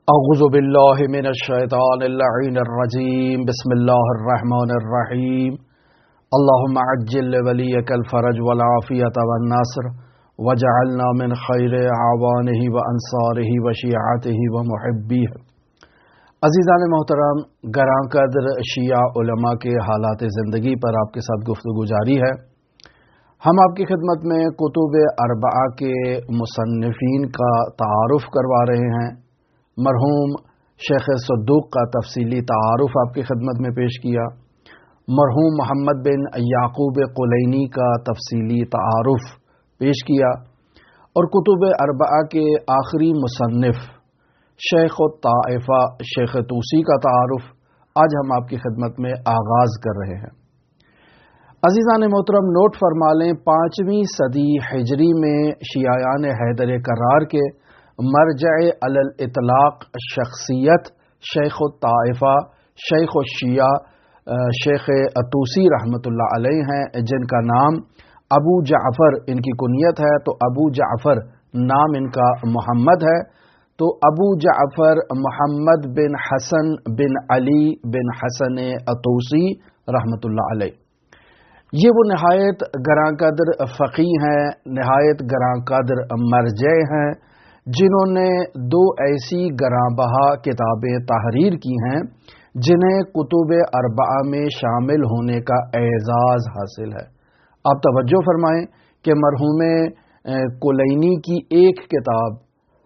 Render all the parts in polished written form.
اعوذ باللہ من الشیطان اللعین الرجیم بسم اللہ الرحمن الرحیم اللہم عجل ولیک الفرج والعافیت والنصر وجعلنا من خیر اعوانہ وانصارہ وشیعاتہ ومحبیہ۔ عزیزان محترم، گراں قدر شیعہ علماء کے حالات زندگی پر آپ کے ساتھ گفتگو جاری ہے۔ ہم آپ کی خدمت میں کتب اربعہ کے مصنفین کا تعارف کروا رہے ہیں۔ مرحوم شیخ صدوق کا تفصیلی تعارف آپ کی خدمت میں پیش کیا، مرحوم محمد بن یعقوب قلینی کا تفصیلی تعارف پیش کیا، اور کتب اربعہ کے آخری مصنف شیخ الطائفہ شیخ طوسی کا تعارف آج ہم آپ کی خدمت میں آغاز کر رہے ہیں۔ عزیزان محترم، نوٹ فرما لیں، 5ویں صدی ہجری میں شیعیان حیدر کرار کے مرجع علی الاطلاق شخصیت شیخ الطائفہ شیخ الشیعہ شیخ طوسی رحمۃ اللہ علیہ ہیں، جن کا نام ابو جعفر ان کی کنیت ہے، تو ابو جعفر نام ان کا محمد ہے، تو ابو جعفر محمد بن حسن بن علی بن حسن طوسی رحمۃ اللہ علیہ۔ یہ وہ نہایت گراں قدر فقیہ ہیں، نہایت گراں قدر مرجع ہیں، جنہوں نے 2 ایسی گراں بہا کتابیں تحریر کی ہیں جنہیں کتب اربعہ میں شامل ہونے کا اعزاز حاصل ہے۔ آپ توجہ فرمائیں کہ مرحوم کلینی کی ایک کتاب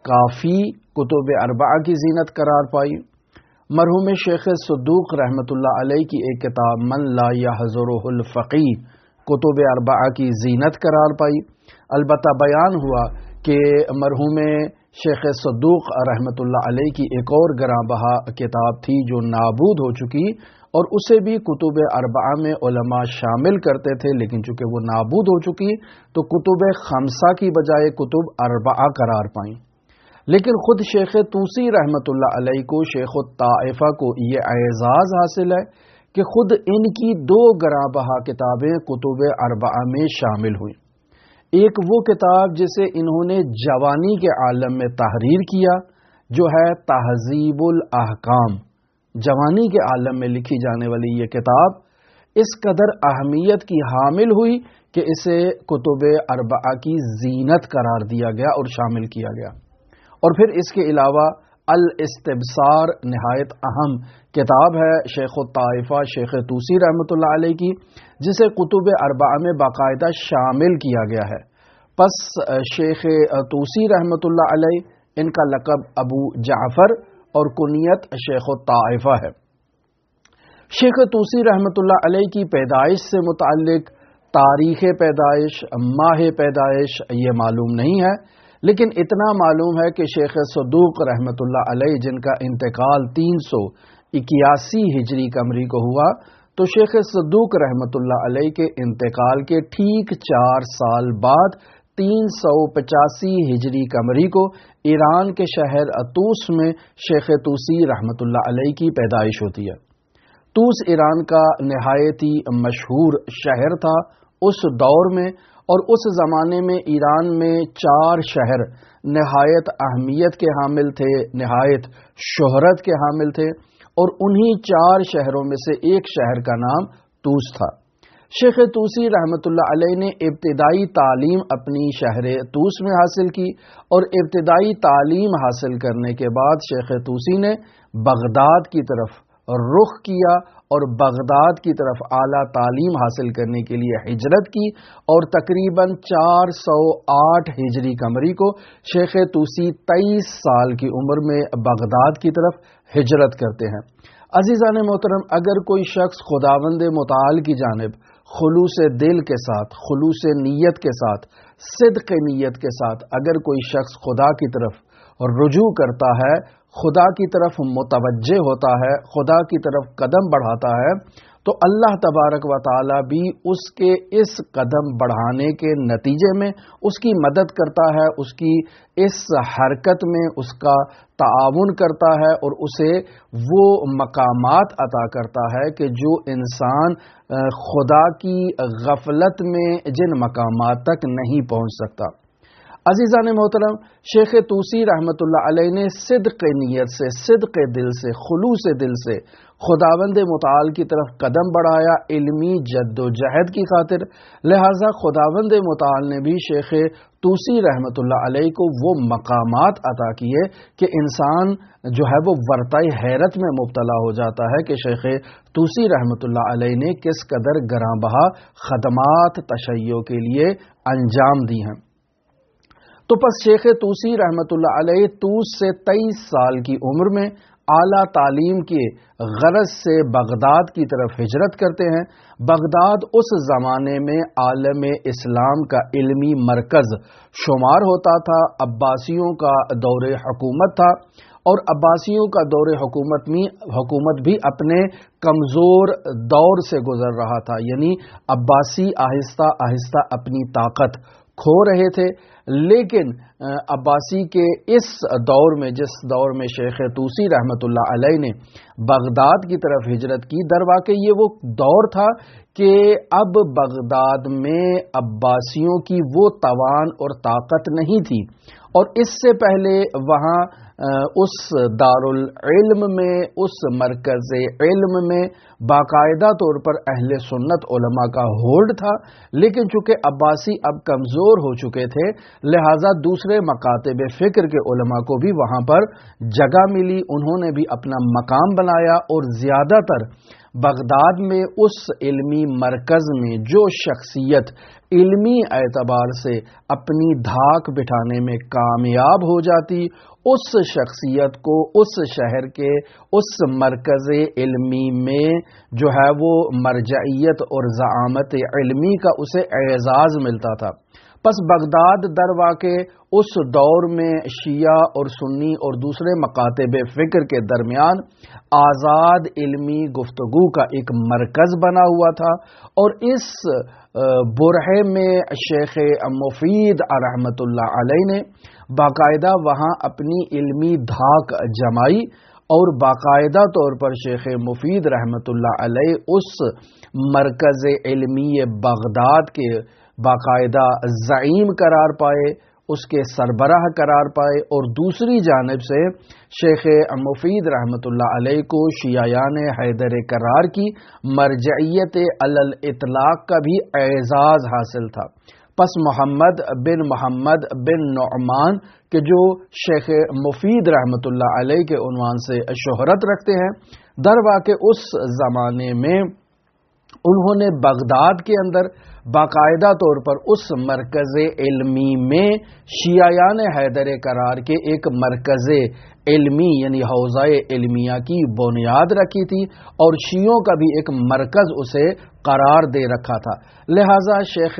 کافی کتب اربعہ کی زینت قرار پائی، مرحوم شیخ صدوق رحمۃ اللہ علیہ کی ایک کتاب من لا یحضرہ الفقیہ کتب اربعہ کی زینت قرار پائی۔ البتہ بیان ہوا کہ مرحوم شیخ صدوق رحمۃ اللہ علیہ کی ایک اور گراں بہا کتاب تھی جو نابود ہو چکی، اور اسے بھی کتب اربعہ میں علماء شامل کرتے تھے، لیکن چونکہ وہ نابود ہو چکی تو کتب خمسہ کی بجائے کتب اربعہ قرار پائیں۔ لیکن خود شیخ طوسی رحمۃ اللہ علیہ کو، شیخ الطائفہ کو یہ اعزاز حاصل ہے کہ خود ان کی 2 گراں بہا کتابیں کتب اربعہ میں شامل ہوئیں۔ ایک وہ کتاب جسے انہوں نے جوانی کے عالم میں تحریر کیا، جو ہے تہذیب الاحکام۔ جوانی کے عالم میں لکھی جانے والی یہ کتاب اس قدر اہمیت کی حامل ہوئی کہ اسے کتب اربعہ کی زینت قرار دیا گیا اور شامل کیا گیا۔ اور پھر اس کے علاوہ الاستبصار نہایت اہم کتاب ہے شیخ الطائفہ شیخ طوسی رحمۃ اللہ علیہ کی، جسے کتب اربعہ میں باقاعدہ شامل کیا گیا ہے۔ پس شیخ طوسی رحمۃ اللہ علیہ، ان کا لقب ابو جعفر اور کنیت شیخ الطائفہ ہے۔ شیخ طوسی رحمۃ اللہ علیہ کی پیدائش سے متعلق تاریخ پیدائش، ماہ پیدائش یہ معلوم نہیں ہے، لیکن اتنا معلوم ہے کہ شیخ صدوق رحمۃ اللہ علیہ، جن کا انتقال 381 ہجری قمری کو ہوا، تو شیخ صدوق رحمۃ اللہ علیہ کے انتقال کے ٹھیک 4 سال بعد 385 ہجری قمری کو ایران کے شہر طوس میں شیخ طوسی رحمۃ اللہ علیہ کی پیدائش ہوتی ہے۔ طوس ایران کا نہایت ہی مشہور شہر تھا اس دور میں، اور اس زمانے میں ایران میں 4 شہر نہایت اہمیت کے حامل تھے، نہایت شہرت کے حامل تھے، اور انہی 4 شہروں میں سے ایک شہر کا نام طوس تھا۔ شیخ طوسی رحمۃ اللہ علیہ نے ابتدائی تعلیم اپنی شہر طوس میں حاصل کی، اور ابتدائی تعلیم حاصل کرنے کے بعد شیخ طوسی نے بغداد کی طرف رخ کیا، اور بغداد کی طرف اعلیٰ تعلیم حاصل کرنے کے لیے ہجرت کی، اور تقریباً 408 ہجری قمری کو شیخ طوسی 23 سال کی عمر میں بغداد کی طرف ہجرت کرتے ہیں۔ عزیزان محترم، اگر کوئی شخص خداوند متعال کی جانب خلوص دل کے ساتھ، خلوص نیت کے ساتھ، صدق نیت کے ساتھ اگر کوئی شخص خدا کی طرف رجوع کرتا ہے، خدا کی طرف متوجہ ہوتا ہے، خدا کی طرف قدم بڑھاتا ہے، تو اللہ تبارک و تعالی بھی اس کے اس قدم بڑھانے کے نتیجے میں اس کی مدد کرتا ہے، اس کی اس حرکت میں اس کا تعاون کرتا ہے، اور اسے وہ مقامات عطا کرتا ہے کہ جو انسان خدا کی غفلت میں جن مقامات تک نہیں پہنچ سکتا۔ عزیزان محترم، شیخ طوسی رحمۃ اللہ علیہ نے صدق نیت سے، صدق دل سے، خلوص دل سے خداوند متعال کی طرف قدم بڑھایا علمی جد و جہد کی خاطر، لہٰذا خداوند متعال نے بھی شیخ طوسی رحمۃ اللہ علیہ کو وہ مقامات عطا کیے کہ انسان جو ہے وہ ورطۂ حیرت میں مبتلا ہو جاتا ہے کہ شیخ طوسی رحمۃ اللہ علیہ نے کس قدر گراں بہا خدمات تشیع کے لیے انجام دی ہیں۔ تو پس شیخ طوسی رحمۃ اللہ علیہ طوس سے 23 سال کی عمر میں اعلیٰ تعلیم کے غرض سے بغداد کی طرف ہجرت کرتے ہیں۔ بغداد اس زمانے میں عالم اسلام کا علمی مرکز شمار ہوتا تھا، عباسیوں کا دور حکومت تھا، اور عباسیوں کا دور حکومت بھی اپنے کمزور دور سے گزر رہا تھا، یعنی عباسی آہستہ آہستہ اپنی طاقت کھو رہے تھے۔ لیکن عباسی کے اس دور میں، جس دور میں شیخ طوسی رحمۃ اللہ علیہ نے بغداد کی طرف ہجرت کی، در واقع یہ وہ دور تھا کہ اب بغداد میں عباسیوں کی وہ توان اور طاقت نہیں تھی، اور اس سے پہلے وہاں اس دارالعلم میں، اس مرکز علم میں باقاعدہ طور پر اہل سنت علماء کا ہولڈ تھا، لیکن چونکہ عباسی اب کمزور ہو چکے تھے، لہٰذا دوسرے مکاتب فکر کے علماء کو بھی وہاں پر جگہ ملی، انہوں نے بھی اپنا مقام بنایا، اور زیادہ تر بغداد میں اس علمی مرکز میں جو شخصیت علمی اعتبار سے اپنی دھاک بٹھانے میں کامیاب ہو جاتی، اس شخصیت کو اس شہر کے اس مرکز علمی میں جو ہے وہ مرجعیت اور زعامت علمی کا اسے اعزاز ملتا تھا۔ پس بغداد در واقع اس دور میں شیعہ اور سنی اور دوسرے مکاتب فکر کے درمیان آزاد علمی گفتگو کا ایک مرکز بنا ہوا تھا، اور اس برہے میں شیخ مفید رحمۃ اللہ علیہ نے باقاعدہ وہاں اپنی علمی دھاک جمائی، اور باقاعدہ طور پر شیخ مفید رحمۃ اللہ علیہ اس مرکز علمی بغداد کے باقاعدہ زعیم قرار پائے، اس کے سربراہ قرار پائے، اور دوسری جانب سے شیخ مفید رحمۃ اللہ علیہ کو شیعیان حیدر کرار کی مرجعیت علی الاطلاق کا بھی اعزاز حاصل تھا۔ پس محمد بن نعمان کہ جو شیخ مفید رحمۃ اللہ علیہ کے عنوان سے شہرت رکھتے ہیں، در واقع اس زمانے میں انہوں نے بغداد کے اندر باقاعدہ طور پر اس مرکز علمی میں شیعیان حیدر کرار کے ایک مرکز علمی یعنی حوزہ علمیہ کی بنیاد رکھی تھی، اور شیعوں کا بھی ایک مرکز اسے قرار دے رکھا تھا۔ لہٰذا شیخ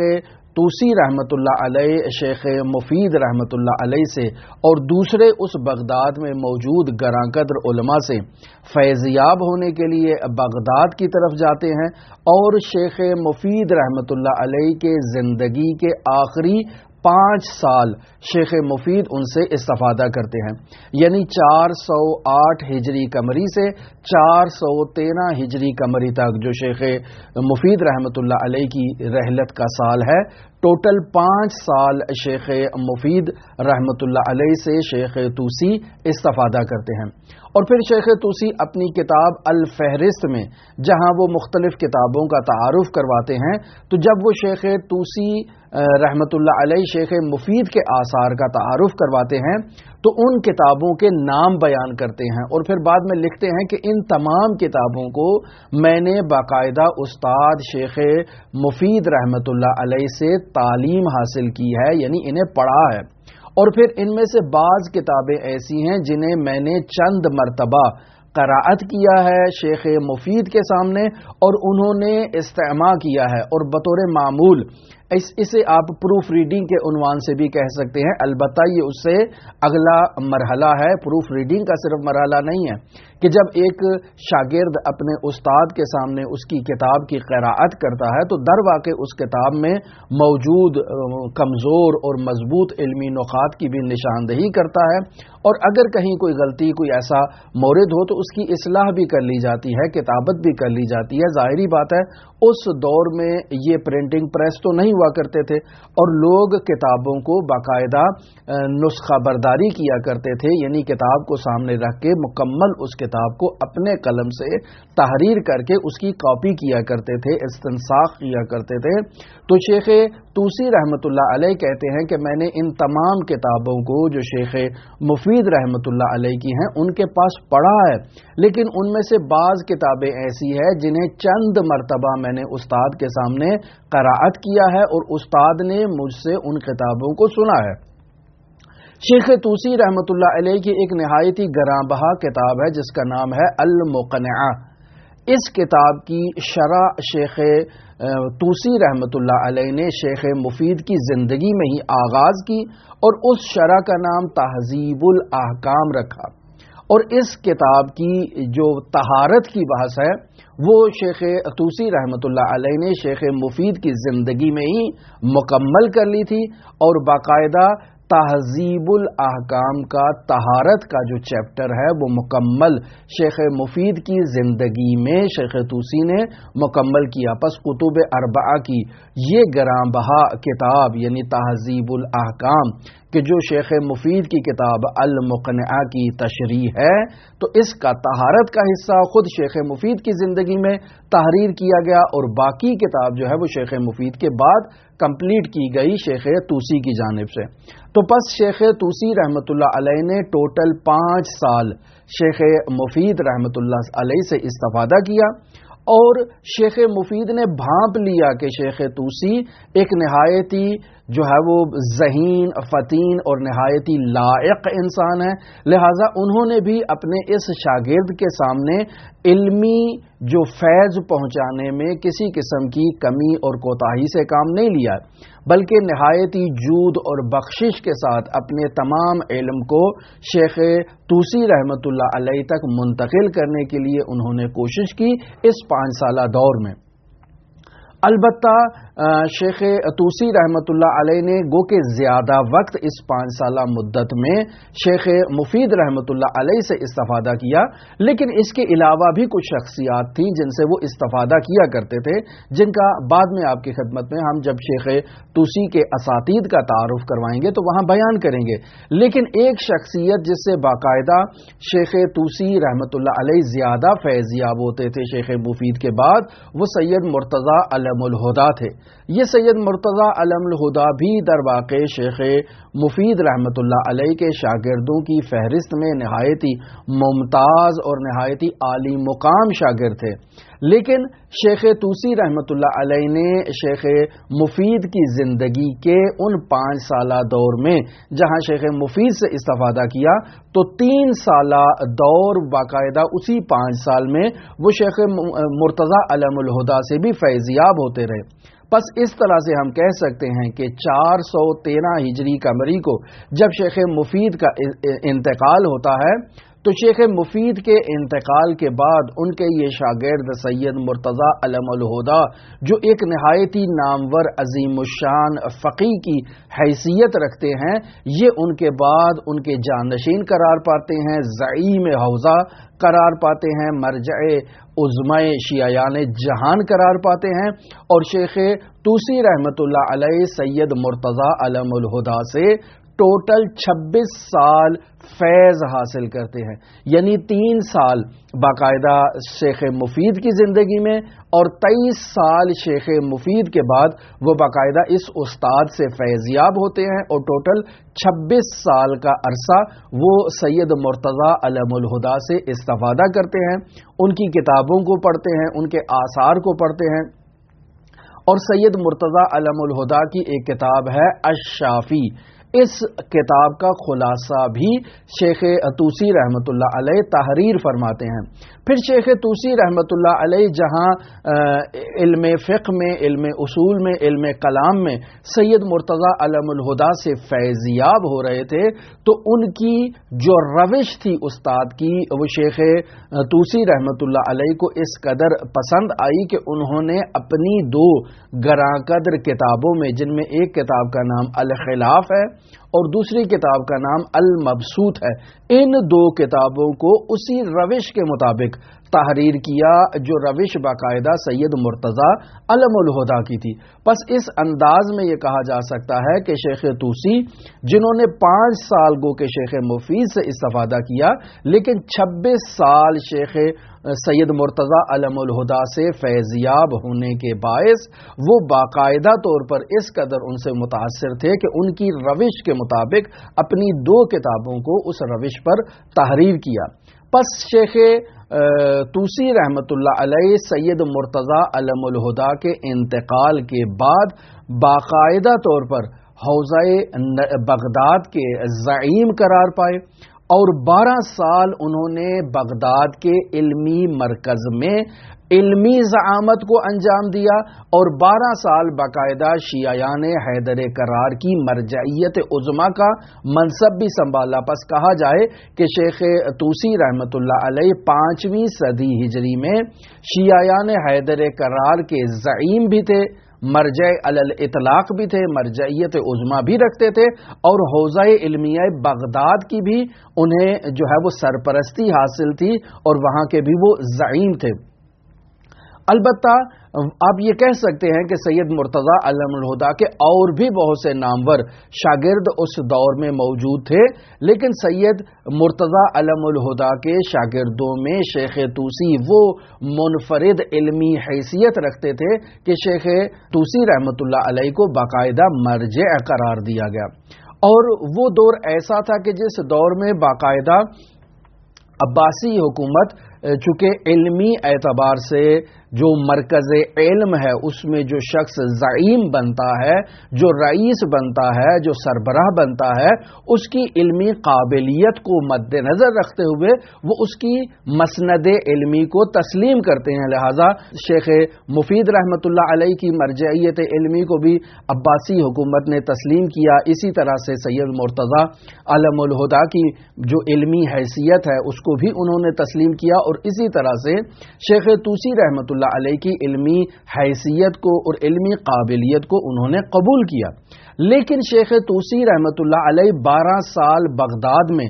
طوسی رحمۃ اللہ علیہ شیخ مفید رحمۃ اللہ علیہ سے اور دوسرے اس بغداد میں موجود گراں قدر علماء سے فیضیاب ہونے کے لیے بغداد کی طرف جاتے ہیں، اور شیخ مفید رحمۃ اللہ علیہ کے زندگی کے آخری 5 سال شیخ مفید ان سے استفادہ کرتے ہیں، یعنی 408 ہجری قمری سے 413 ہجری قمری تک جو شیخ مفید رحمۃ اللہ علیہ کی رحلت کا سال ہے، ٹوٹل 5 سال شیخ مفید رحمۃ اللہ علیہ سے شیخ طوسی استفادہ کرتے ہیں۔ اور پھر شیخ طوسی اپنی کتاب الفہرست میں جہاں وہ مختلف کتابوں کا تعارف کرواتے ہیں، تو جب وہ شیخ طوسی رحمۃ اللہ علیہ شیخ مفید کے آثار کا تعارف کرواتے ہیں تو ان کتابوں کے نام بیان کرتے ہیں، اور پھر بعد میں لکھتے ہیں کہ ان تمام کتابوں کو میں نے باقاعدہ استاد شیخ مفید رحمۃ اللہ علیہ سے تعلیم حاصل کی ہے، یعنی انہیں پڑھا ہے، اور پھر ان میں سے بعض کتابیں ایسی ہیں جنہیں میں نے چند مرتبہ قراءت کیا ہے شیخ مفید کے سامنے، اور انہوں نے استماع کیا ہے، اور بطور معمول اسے آپ پروف ریڈنگ کے عنوان سے بھی کہہ سکتے ہیں، البتہ یہ اس سے اگلا مرحلہ ہے، پروف ریڈنگ کا صرف مرحلہ نہیں ہے کہ جب ایک شاگرد اپنے استاد کے سامنے اس کی کتاب کی قراءت کرتا ہے تو در واقع اس کتاب میں موجود کمزور اور مضبوط علمی نقاط کی بھی نشاندہی کرتا ہے، اور اگر کہیں کوئی غلطی کوئی ایسا مورد ہو تو اس کی اصلاح بھی کر لی جاتی ہے، کتابت بھی کر لی جاتی ہے۔ ظاہری بات ہے اس دور میں یہ پرنٹنگ پریس تو نہیں ہوا کرتے تھے اور لوگ کتابوں کو باقاعدہ نسخہ برداری کیا کرتے تھے، یعنی کتاب کو سامنے رکھ کے مکمل اس کتاب کو اپنے قلم سے تحریر کر کے اس کی کاپی کیا کرتے تھے، استنساخ کیا کرتے تھے۔ تو شیخ طوسی رحمۃ اللہ علیہ کہتے ہیں کہ میں نے ان تمام کتابوں کو جو شیخ مفید رحمۃ اللہ علیہ کی ہیں ان کے پاس پڑھا ہے، لیکن ان میں سے بعض کتابیں ایسی ہیں جنہیں چند مرتبہ میں نے استاد کے سامنے قراءت کیا ہے اور استاد نے مجھ سے ان کتابوں کو سنا ہے۔ شیخ طوسی رحمۃ اللہ علیہ کی ایک نہایت ہی گراں بہا کتاب ہے جس کا نام ہے المقنعہ۔ اس کتاب کی شرح شیخ طوسی رحمۃ اللہ علیہ نے شیخ مفید کی زندگی میں ہی آغاز کی اور اس شرح کا نام تہذیب الاحکام رکھا، اور اس کتاب کی جو طہارت کی بحث ہے وہ شیخ طوسی رحمۃ اللہ علیہ نے شیخ مفید کی زندگی میں ہی مکمل کر لی تھی، اور باقاعدہ تہذیب الاحکام کا طہارت کا جو چیپٹر ہے وہ مکمل شیخ مفید کی زندگی میں شیخ طوسی نے مکمل کیا۔ پس کتب اربعہ کی یہ گراں بہا کتاب یعنی تہذیب الاحکام کہ جو شیخ مفید کی کتاب المقنعہ کی تشریح ہے، تو اس کا طہارت کا حصہ خود شیخ مفید کی زندگی میں تحریر کیا گیا، اور باقی کتاب جو ہے وہ شیخ مفید کے بعد کمپلیٹ کی گئی شیخ طوسی کی جانب سے۔ تو پس شیخ طوسی رحمۃ اللہ علیہ نے ٹوٹل 5 سال شیخ مفید رحمۃ اللہ علیہ سے استفادہ کیا، اور شیخ مفید نے بھانپ لیا کہ شیخ طوسی ایک نہایت ہی جو ہے وہ ذہین، فطین اور نہایت ہی لائق انسان ہے، لہٰذا انہوں نے بھی اپنے اس شاگرد کے سامنے علمی جو فیض پہنچانے میں کسی قسم کی کمی اور کوتاہی سے کام نہیں لیا، بلکہ نہایت ہی جود اور بخشش کے ساتھ اپنے تمام علم کو شیخ طوسی رحمۃ اللہ علیہ تک منتقل کرنے کے لیے انہوں نے کوشش کی اس 5 سالہ دور میں۔ البتہ شیخ طوسی رحمۃ اللہ علیہ نے گو کہ زیادہ وقت اس 5 سالہ مدت میں شیخ مفید رحمۃ اللہ علیہ سے استفادہ کیا، لیکن اس کے علاوہ بھی کچھ شخصیات تھیں جن سے وہ استفادہ کیا کرتے تھے، جن کا بعد میں آپ کی خدمت میں ہم جب شیخ طوسی کے اساتید کا تعارف کروائیں گے تو وہاں بیان کریں گے۔ لیکن ایک شخصیت جس سے باقاعدہ شیخ طوسی رحمۃ اللہ علیہ زیادہ فیض یاب ہوتے تھے شیخ مفید کے بعد، وہ سید مرتضیٰ علم الہدیٰ تھے۔ یہ سید مرتضیٰ علم الہدیٰ بھی در واقع شیخ مفید رحمۃ اللہ علیہ کے شاگردوں کی فہرست میں نہایت ہی ممتاز اور نہایت ہی عالی مقام شاگرد تھے، لیکن شیخ طوسی رحمۃ اللہ علیہ نے شیخ مفید کی زندگی کے ان 5 سالہ دور میں جہاں شیخ مفید سے استفادہ کیا، تو 3 سالہ دور باقاعدہ اسی 5 سال میں وہ شیخ مرتضیٰ علم الہدیٰ سے بھی فیضیاب ہوتے رہے۔ پس اس طرح سے ہم کہہ سکتے ہیں کہ 413 ہجری قمری کو جب شیخ مفید کا انتقال ہوتا ہے تو شیخ مفید کے انتقال کے بعد ان کے یہ شاگرد سید مرتضیٰ علم الہدیٰ جو ایک نہایت ہی نامور عظیم الشان فقیہ کی حیثیت رکھتے ہیں، یہ ان کے بعد ان کے جانشین قرار پاتے ہیں، زعیم حوزہ قرار پاتے ہیں، مرجع عظمۂ شیعیان جہان قرار پاتے ہیں، اور شیخ طوسی رحمۃ اللہ علیہ سید مرتضیٰ علم الہدیٰ سے ٹوٹل 26 سال فیض حاصل کرتے ہیں، یعنی 3 سال باقاعدہ شیخ مفید کی زندگی میں اور 23 سال شیخ مفید کے بعد وہ باقاعدہ اس استاد سے فیضیاب ہوتے ہیں، اور ٹوٹل 26 سال کا عرصہ وہ سید مرتضیٰ علم الہدیٰ سے استفادہ کرتے ہیں، ان کی کتابوں کو پڑھتے ہیں، ان کے آثار کو پڑھتے ہیں۔ اور سید مرتضیٰ علم الہدیٰ کی ایک کتاب ہے الشافی، اس کتاب کا خلاصہ بھی شیخ طوسی رحمۃ اللہ علیہ تحریر فرماتے ہیں۔ پھر شیخ طوسی رحمۃ اللہ علیہ جہاں علم فقہ میں، علم اصول میں، علم کلام میں سید مرتضیٰ علم الہدیٰ سے فیضیاب ہو رہے تھے، تو ان کی جو روش تھی استاد کی وہ شیخ طوسی رحمۃ اللہ علیہ کو اس قدر پسند آئی کہ انہوں نے اپنی 2 گراں قدر کتابوں میں، جن میں ایک کتاب کا نام الخلاف ہے اور دوسری کتاب کا نام المبسوط ہے، ان 2 کتابوں کو اسی روش کے مطابق تحریر کیا جو روش باقاعدہ سید مرتضی علم الہدا کی تھی۔ پس اس انداز میں یہ کہا جا سکتا ہے کہ شیخ طوسی جنہوں نے 5 سال گو کہ شیخ مفید سے استفادہ کیا، لیکن 26 سال شیخ سید مرتضی علم الہدا سے فیضیاب ہونے کے باعث وہ باقاعدہ طور پر اس قدر ان سے متاثر تھے کہ ان کی روش کے مطابق اپنی 2 کتابوں کو اس روش پر تحریر کیا۔ پس شیخ طوسی رحمۃ اللہ علیہ سید مرتضی علم الہدا کے انتقال کے بعد باقاعدہ طور پر حوزہ بغداد کے زعیم قرار پائے اور 12 سال انہوں نے بغداد کے علمی مرکز میں علمی زعامت کو انجام دیا اور 12 سال باقاعدہ شیعیان حیدر کرار کی مرجعیت عظما کا منصب بھی سنبھالا۔ پس کہا جائے کہ شیخ طوسی رحمۃ اللہ علیہ 5ویں صدی ہجری میں شیعیان حیدر کرار کے زعیم بھی تھے، مرجع علی الاطلاق بھی تھے، مرجعیت عظما بھی رکھتے تھے اور حوزہ علمیہ بغداد کی بھی انہیں جو ہے وہ سرپرستی حاصل تھی اور وہاں کے بھی وہ زعیم تھے۔ البتہ آپ یہ کہہ سکتے ہیں کہ سید مرتضی علم الہدا کے اور بھی بہت سے نامور شاگرد اس دور میں موجود تھے، لیکن سید مرتضی علم الہدا کے شاگردوں میں شیخ طوسی وہ منفرد علمی حیثیت رکھتے تھے کہ شیخ طوسی رحمۃ اللہ علیہ کو باقاعدہ مرجع قرار دیا گیا۔ اور وہ دور ایسا تھا کہ جس دور میں باقاعدہ عباسی حکومت چونکہ علمی اعتبار سے جو مرکز علم ہے اس میں جو شخص زعیم بنتا ہے، جو رئیس بنتا ہے، جو سربراہ بنتا ہے، اس کی علمی قابلیت کو مد نظر رکھتے ہوئے وہ اس کی مسند علمی کو تسلیم کرتے ہیں۔ لہذا شیخ مفید رحمۃ اللہ علیہ کی مرجعیت علمی کو بھی عباسی حکومت نے تسلیم کیا، اسی طرح سے سید مرتضی علم الہدا کی جو علمی حیثیت ہے اس کو بھی انہوں نے تسلیم کیا، اور اسی طرح سے شیخ طوسی رحمۃ اللہ علیہ کی علمی حیثیت کو اور علمی قابلیت کو انہوں نے قبول کیا۔ لیکن شیخ طوسی رحمۃ اللہ علیہ 12 سال بغداد میں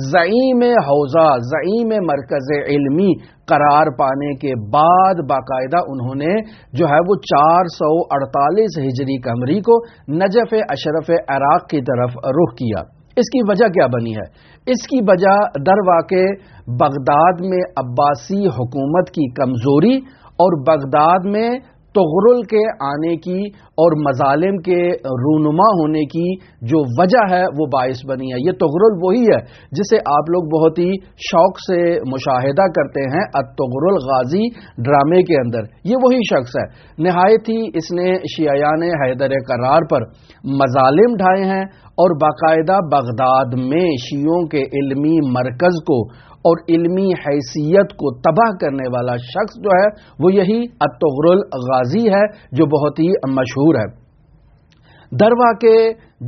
زعیم حوزہ، زعیم مرکز علمی قرار پانے کے بعد باقاعدہ انہوں نے جو ہے وہ 448 ہجری قمری کو نجف اشرف عراق کی طرف رخ کیا۔ اس کی وجہ کیا بنی ہے؟ اس کی وجہ در واقع بغداد میں عباسی حکومت کی کمزوری اور بغداد میں تغرل کے آنے کی اور مظالم کے رونما ہونے کی جو وجہ ہے وہ باعث بنی ہے۔ یہ تغرل وہی ہے جسے آپ لوگ بہت ہی شوق سے مشاہدہ کرتے ہیں التغرل غازی ڈرامے کے اندر، یہ وہی شخص ہے۔ نہایت ہی اس نے شیعیان حیدر کرار پر مظالم ڈھائے ہیں اور باقاعدہ بغداد میں شیعوں کے علمی مرکز کو اور علمی حیثیت کو تباہ کرنے والا شخص جو ہے وہ یہی التغرل غازی ہے جو بہت ہی مشہور ہے۔ در واقع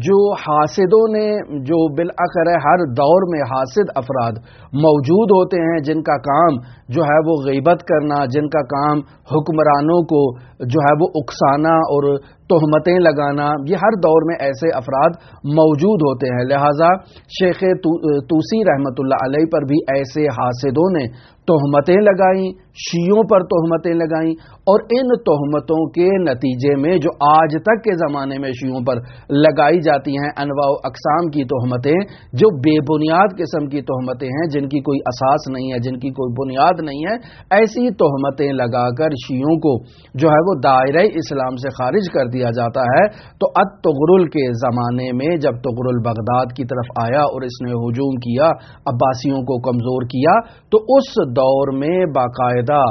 جو حاسدوں نے جو بالآخر ہر دور میں حاسد افراد موجود ہوتے ہیں جن کا کام جو ہے وہ غیبت کرنا، جن کا کام حکمرانوں کو جو ہے وہ اکسانا اور تہمتیں لگانا، یہ ہر دور میں ایسے افراد موجود ہوتے ہیں۔ لہٰذا شیخ طوسی رحمۃ اللہ علیہ پر بھی ایسے حاسدوں نے تہمتیں لگائیں، شیعوں پر تہمتیں لگائیں، اور ان تہمتوں کے نتیجے میں جو آج تک کے زمانے میں شیعوں پر لگائی جاتی ہیں انواع و اقسام کی تہمتیں، جو بے بنیاد قسم کی تہمتیں ہیں، جن کی کوئی اساس نہیں ہے، جن کی کوئی بنیاد نہیں ہے، ایسی تہمتیں لگا کر شیعوں کو جو ہے وہ دائرہ اسلام سے خارج کر دیا جاتا ہے۔ تو التغرل کے زمانے میں جب تغرل بغداد کی طرف آیا اور اس نے ہجوم کیا، عباسیوں کو کمزور کیا، تو اس دور میں باقاعدہ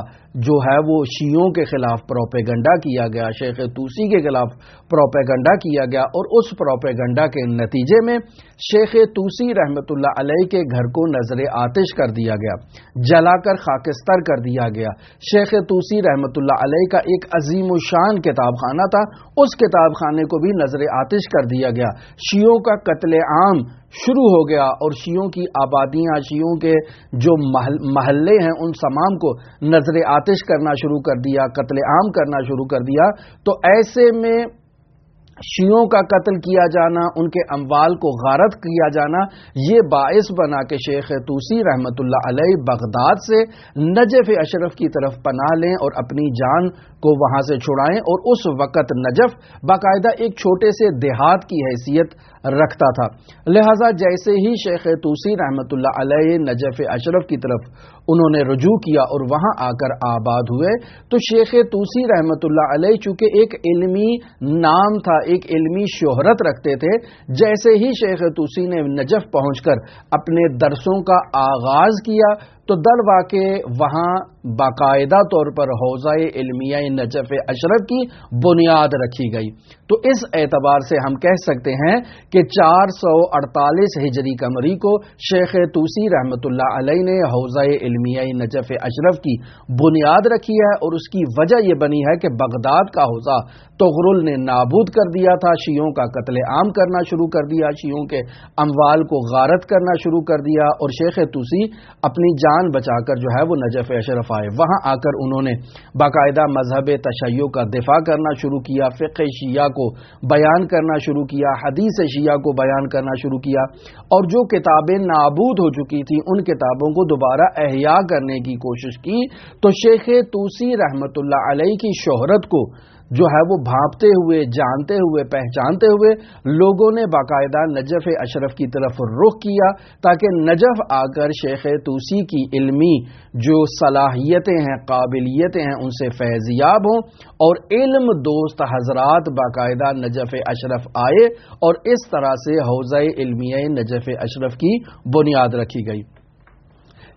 جو ہے وہ شیعوں کے خلاف پروپیگنڈا کیا گیا، شیخ طوسی کے خلاف پروپیگنڈا کیا گیا، اور اس پروپیگنڈا کے نتیجے میں شیخ طوسی رحمۃ اللہ علیہ کے گھر کو نظر آتش کر دیا گیا، جلا کر خاکستر کر دیا گیا۔ شیخ طوسی رحمۃ اللہ علیہ کا ایک عظیم الشان کتاب خانہ تھا، اس کتاب خانے کو بھی نظر آتش کر دیا گیا۔ شیعوں کا قتل عام شروع ہو گیا اور شیعوں کی آبادیاں، شیعوں کے جو محلے ہیں ان تمام کو نظر آتش کرنا شروع کر دیا، قتل عام کرنا شروع کر دیا۔ تو ایسے میں شیعوں کا قتل کیا جانا، ان کے اموال کو غارت کیا جانا، یہ باعث بنا کہ شیخ طوسی رحمۃ اللہ علیہ بغداد سے نجف اشرف کی طرف پناہ لیں اور اپنی جان کو وہاں سے چھڑائیں، اور اس وقت نجف باقاعدہ ایک چھوٹے سے دیہات کی حیثیت رکھتا تھا، لہذا جیسے ہی شیخ طوسی رحمۃ اللہ علیہ نجف اشرف کی طرف انہوں نے رجوع کیا اور وہاں آ کر آباد ہوئے، تو شیخ طوسی رحمۃ اللہ علیہ چونکہ ایک علمی نام تھا، ایک علمی شہرت رکھتے تھے، جیسے ہی شیخ طوسی نے نجف پہنچ کر اپنے درسوں کا آغاز کیا تو در واقع وہاں باقاعدہ طور پر حوزہ علمیہ نجف اشرف کی بنیاد رکھی گئی۔ تو اس اعتبار سے ہم کہہ سکتے ہیں کہ 448 ہجری قمری کو شیخ طوسی رحمۃ اللہ علیہ نے حوزہ علمیہ نجف اشرف کی بنیاد رکھی ہے، اور اس کی وجہ یہ بنی ہے کہ بغداد کا حوزہ طغرل نے نابود کر دیا تھا، شیعوں کا قتل عام کرنا شروع کر دیا، شیعوں کے اموال کو غارت کرنا شروع کر دیا، اور شیخ طوسی اپنی جان بچا کر جو ہے وہ نجف اشرف آئے۔ وہاں آ کر انہوں نے باقاعدہ مذہب تشیع کا دفاع کرنا شروع کیا، فقہ شیعہ کو بیان کرنا شروع کیا، حدیث شیعہ کو بیان کرنا شروع کیا، اور جو کتابیں نابود ہو چکی تھیں ان کتابوں کو دوبارہ احیاء کرنے کی کوشش کی۔ تو شیخ طوسی رحمۃ اللہ علیہ کی شہرت کو جو ہے وہ بھانپتے ہوئے، جانتے ہوئے، پہچانتے ہوئے لوگوں نے باقاعدہ نجف اشرف کی طرف رخ کیا، تاکہ نجف آ کر شیخ طوسی کی علمی جو صلاحیتیں ہیں، قابلیتیں ہیں، ان سے فیضیاب ہوں، اور علم دوست حضرات باقاعدہ نجف اشرف آئے، اور اس طرح سے حوزہ علمیہ نجف اشرف کی بنیاد رکھی گئی۔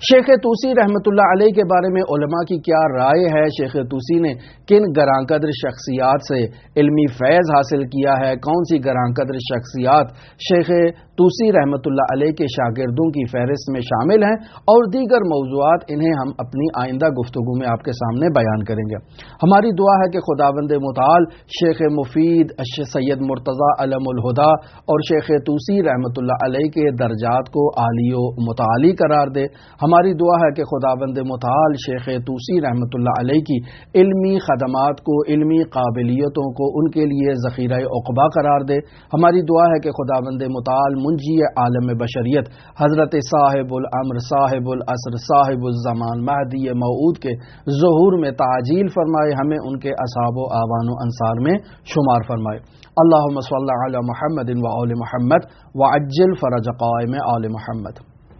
شیخ طوسی رحمۃ اللہ علیہ کے بارے میں علماء کی کیا رائے ہے، شیخ طوسی نے کن گراں قدر شخصیات سے علمی فیض حاصل کیا ہے، کون سی گراں قدر شخصیات شیخ طوسی رحمۃ اللہ علیہ کے شاگردوں کی فہرست میں شامل ہیں، اور دیگر موضوعات، انہیں ہم اپنی آئندہ گفتگو میں آپ کے سامنے بیان کریں گے۔ ہماری دعا ہے کہ خداوند متعال شیخ مفید، سید مرتضی علم الہدا اور شیخ طوسی رحمۃ اللہ علیہ کے درجات کو عالی و متعالی قرار دے۔ ہماری دعا ہے کہ خداوند متعال شیخ طوسی رحمۃ اللہ علیہ کی علمی خدمات کو، علمی قابلیتوں کو ان کے لیے ذخیرہ عقبہ قرار دے۔ ہماری دعا ہے کہ خداوند متعال منجی عالم بشریت حضرت صاحب الامر، صاحب العصر، صاحب الزمان، مہدی موعود کے ظہور میں تعجیل فرمائے، ہمیں ان کے اصحاب و اعوان و انصار میں شمار فرمائے۔ اللہم صلی علی محمد و آل محمد وعجل فرج قائم آل محمد۔